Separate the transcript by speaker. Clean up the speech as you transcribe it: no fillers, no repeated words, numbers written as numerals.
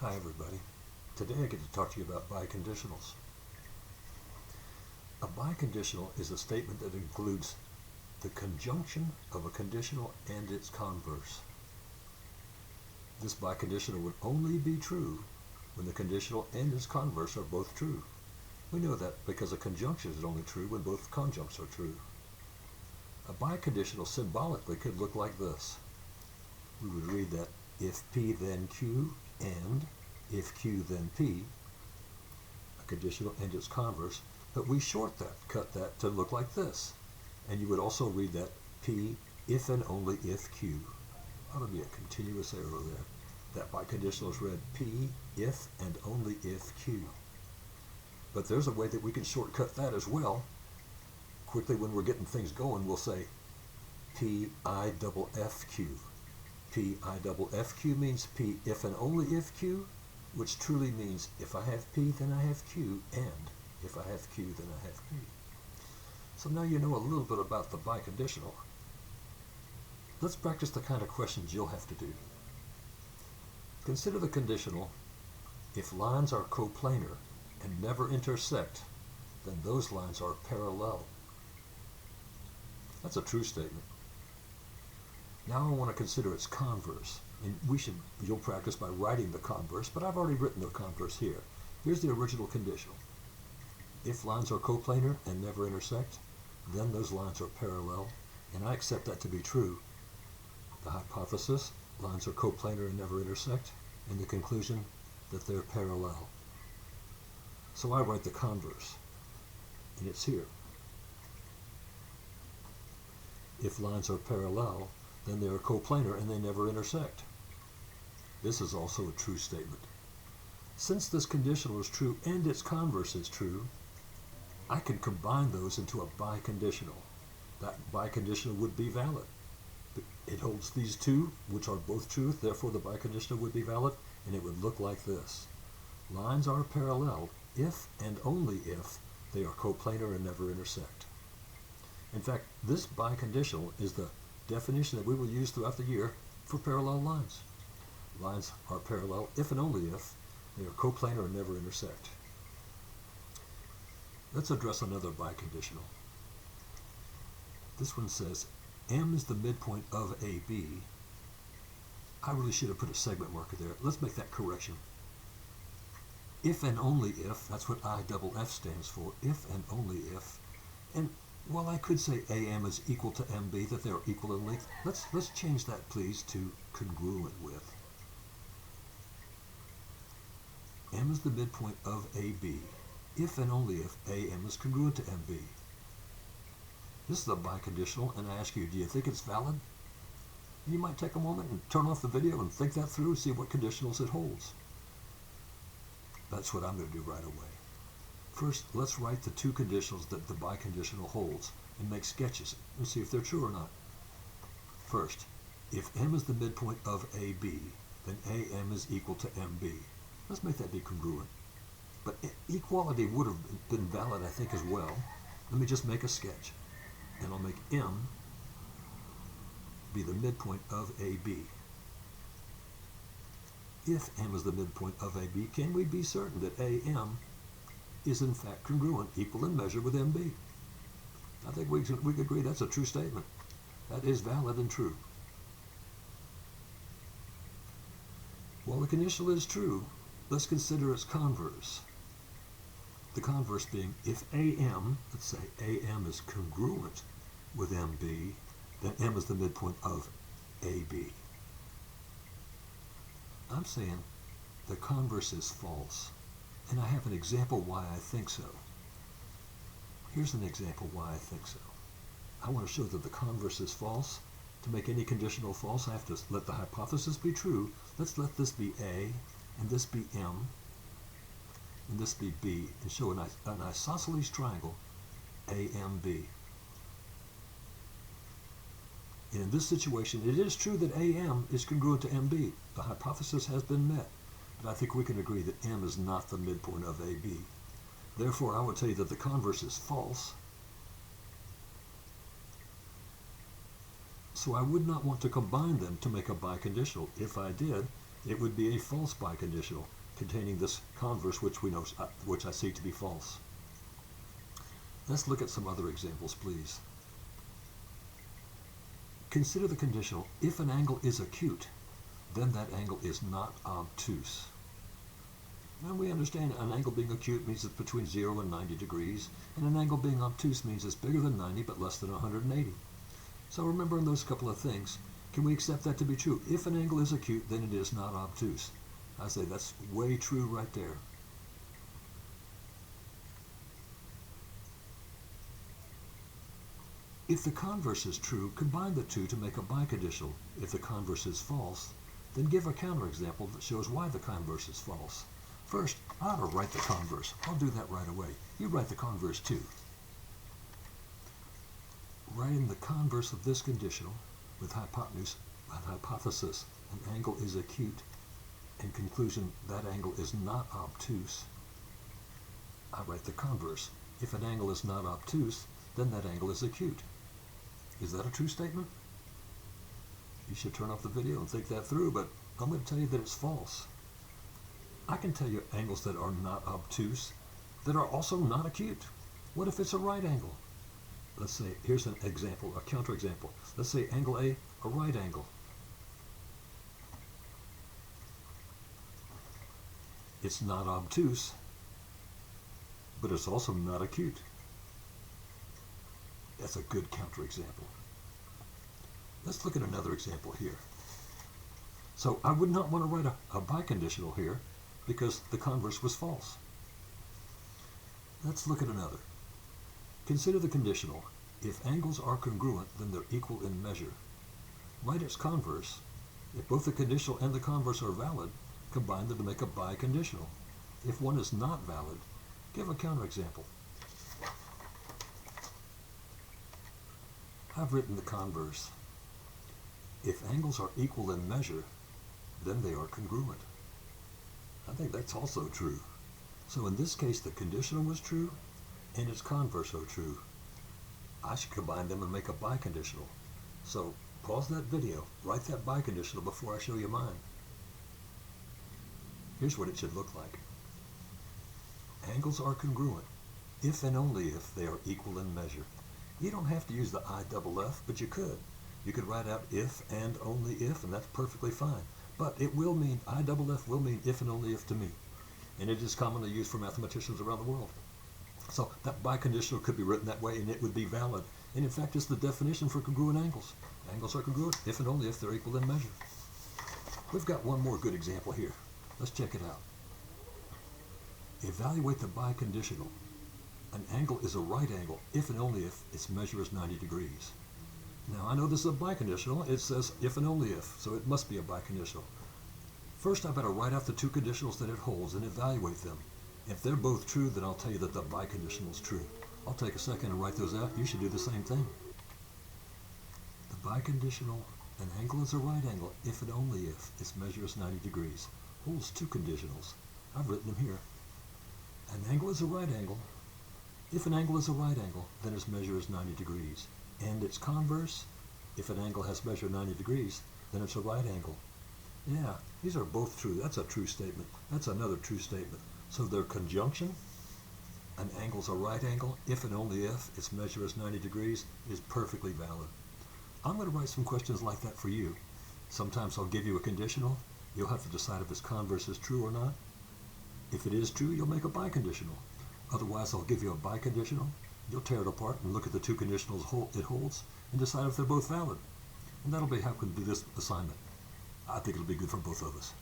Speaker 1: Hi everybody. Today I get to talk to you about biconditionals. A biconditional is a statement that includes the conjunction of a conditional and its converse. This biconditional would only be true when the conditional and its converse are both true. We know that because a conjunction is only true when both conjuncts are true. A biconditional symbolically could look like this. We would read that if P then Q and if Q then P, a conditional and its converse, but we short that, cut that to look like this. And you would also read that P if and only if Q. Ought to be a continuous arrow there. That biconditional is read P if and only if Q. But there's a way that we can shortcut that as well. Quickly when we're getting things going, we'll say P I double F Q. P I double F Q means P if and only if Q, which truly means if I have P, then I have Q, and if I have Q, then I have P. So now you know a little bit about the biconditional. Let's practice the kind of questions you'll have to do. Consider the conditional, if lines are coplanar and never intersect, then those lines are parallel. That's a true statement. Now I want to consider its converse. And you'll practice by writing the converse, but I've already written the converse here. Here's the original conditional. If lines are coplanar and never intersect, then those lines are parallel, and I accept that to be true. The hypothesis, lines are coplanar and never intersect, and the conclusion that they're parallel. So I write the converse, and it's here. If lines are parallel, then they are coplanar and they never intersect. This is also a true statement. Since this conditional is true and its converse is true, I can combine those into a biconditional. That biconditional would be valid. It holds these two, which are both true, therefore the biconditional would be valid, and it would look like this. Lines are parallel if and only if they are coplanar and never intersect. In fact, this biconditional is the definition that we will use throughout the year for parallel lines. Lines are parallel if and only if they are coplanar and never intersect. Let's address another biconditional. This one says, M is the midpoint of AB. I really should have put a segment marker there. Let's make that correction. If and only if, that's what I double F stands for, if and only if. And while I could say AM is equal to MB, that they're equal in length, let's change that please to congruent with. M is the midpoint of AB, if and only if AM is congruent to MB. This is a biconditional, and I ask you, do you think it's valid? You might take a moment and turn off the video and think that through and see what conditionals it holds. That's what I'm going to do right away. First, let's write the two conditionals that the biconditional holds and make sketches and see if they're true or not. First, if M is the midpoint of AB, then AM is equal to MB. Let's make that be congruent. But equality would have been valid, I think, as well. Let me just make a sketch. And I'll make M be the midpoint of AB. If M is the midpoint of AB, can we be certain that AM is in fact congruent, equal in measure with MB? I think we can agree that's a true statement. That is valid and true. While the conditional is true, let's consider its converse. The converse being, if AM, let's say AM is congruent with MB, then M is the midpoint of AB. I'm saying the converse is false. And I have an example why I think so. Here's an example why I think so. I want to show that the converse is false. To make any conditional false, I have to let the hypothesis be true. Let's let this be A, and this be M, and this be B, and show an isosceles triangle, AMB. And in this situation, it is true that AM is congruent to MB. The hypothesis has been met. But I think we can agree that M is not the midpoint of AB. Therefore, I would tell you that the converse is false. So I would not want to combine them to make a biconditional. If I did, It would be a false biconditional containing this converse which I see to be false. Let's look at some other examples, please. Consider the conditional, if an angle is acute, then that angle is not obtuse. Now we understand an angle being acute means it's between 0 and 90 degrees, and an angle being obtuse means it's bigger than 90 but less than 180. So remembering those couple of things, can we accept that to be true? If an angle is acute, then it is not obtuse. I say that's way true right there. If the converse is true, combine the two to make a biconditional. If the converse is false, then give a counterexample that shows why the converse is false. First, I ought to write the converse. I'll do that right away. You write the converse too. Writing the converse of this conditional with hypothesis, an angle is acute, and conclusion, that angle is not obtuse. I write the converse. If an angle is not obtuse, then that angle is acute. Is that a true statement? You should turn off the video and think that through, but I'm going to tell you that it's false. I can tell you angles that are not obtuse that are also not acute. What if it's a right angle? Let's say, here's an example, a counterexample. Let's say angle A, a right angle. It's not obtuse, but it's also not acute. That's a good counterexample. Let's look at another example here. So I would not want to write a biconditional here because the converse was false. Let's look at another. Consider the conditional. If angles are congruent, then they're equal in measure. Write its converse. If both the conditional and the converse are valid, combine them to make a biconditional. If one is not valid, give a counterexample. I've written the converse. If angles are equal in measure, then they are congruent. I think that's also true. So in this case, the conditional was true, and its converse are true. I should combine them and make a biconditional. So pause that video, write that biconditional before I show you mine. Here's what it should look like. Angles are congruent if and only if they are equal in measure. You don't have to use the IFF, but you could. You could write out if and only if, and that's perfectly fine. But it will mean, IFF will mean if and only if to me. And it is commonly used for mathematicians around the world. So that biconditional could be written that way and it would be valid. And in fact, it's the definition for congruent angles. Angles are congruent if and only if they're equal in measure. We've got one more good example here. Let's check it out. Evaluate the biconditional. An angle is a right angle if and only if its measure is 90 degrees. Now I know this is a biconditional. It says if and only if, so it must be a biconditional. First I better write out the two conditionals that it holds and evaluate them. If they're both true, then I'll tell you that the biconditional is true. I'll take a second and write those out. You should do the same thing. The biconditional, an angle is a right angle if and only if its measure is 90 degrees, holds two conditionals. I've written them here. An angle is a right angle. If an angle is a right angle, then its measure is 90 degrees. And its converse, if an angle has measured 90 degrees, then it's a right angle. Yeah, these are both true. That's a true statement. That's another true statement. So their conjunction, an angle's a right angle, if and only if its measure is 90 degrees, is perfectly valid. I'm going to write some questions like that for you. Sometimes I'll give you a conditional. You'll have to decide if its converse is true or not. If it is true, you'll make a biconditional. Otherwise, I'll give you a biconditional. You'll tear it apart and look at the two conditionals it holds and decide if they're both valid. And that'll be how we can do this assignment. I think it'll be good for both of us.